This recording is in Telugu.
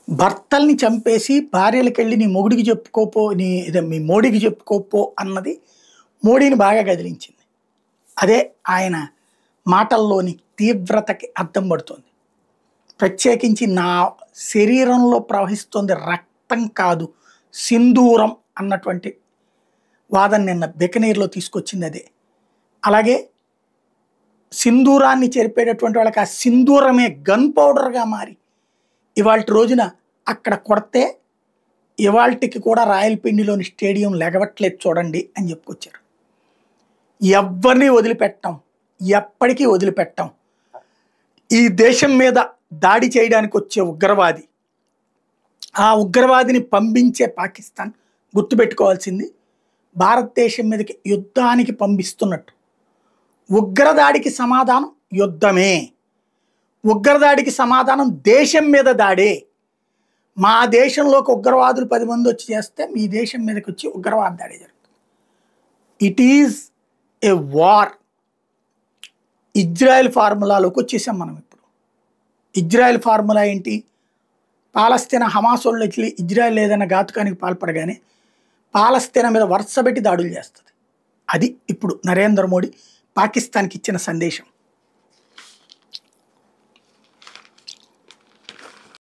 భర్తల్ని చంపేసి భార్యలకెళ్ళి నీ మొగుడికి చెప్పుకోపో, మీ మోడీకి చెప్పుకోపో అన్నది మోడీని బాగా కదిలించింది. అదే ఆయన మాటల్లోని తీవ్రతకి అద్దం పడుతోంది. ప్రత్యేకించి నా శరీరంలో ప్రవహిస్తోంది రక్తం కాదు సింధూరం అన్నటువంటి వాదన నిన్న బికనీర్‌లో తీసుకొచ్చింది అదే. అలాగే సింధూరాన్ని చెరిపేటటువంటి వాళ్ళకి ఆ సింధూరమే గన్ పౌడర్‌గా మారి ఇవాల్టి రోజున అక్కడ కొడితే ఇవాల్టికి కూడా రాయలపిండిలోని స్టేడియం లెగవట్లేదు చూడండి అని చెప్పుకొచ్చారు. ఎవ్వరిని వదిలిపెట్టం, ఎప్పటికీ వదిలిపెట్టం. ఈ దేశం మీద దాడి చేయడానికి వచ్చే ఉగ్రవాది, ఆ ఉగ్రవాదిని పంపించే పాకిస్తాన్ గుర్తుపెట్టుకోవాల్సింది భారతదేశం మీదకి యుద్ధానికి పంపిస్తున్నట్టు. ఉగ్రదాడికి సమాధానం యుద్ధమే. ఉగ్రదాడికి సమాధానం దేశం మీద దాడే. మా దేశంలోకి ఉగ్రవాదులు 10 మంది వచ్చి చేస్తే మీ దేశం మీదకి వచ్చి ఉగ్రవాద దాడి జరుగుతుంది. It is a war. Israel ఫార్ములాలోకి వచ్చేసాం మనం ఇప్పుడు. ఇజ్రాయెల్ ఫార్ములా ఏంటి? పాలస్తీనా హమాస్ వాళ్ళు వచ్చి ఇజ్రాయెల్ ఏదైనా ఘాతుకానికి పాల్పడగానే పాలస్తీనా మీద వరుసపెట్టి దాడులు చేస్తుంది. అది ఇప్పుడు నరేంద్ర మోడీ పాకిస్తాన్కి ఇచ్చిన సందేశం.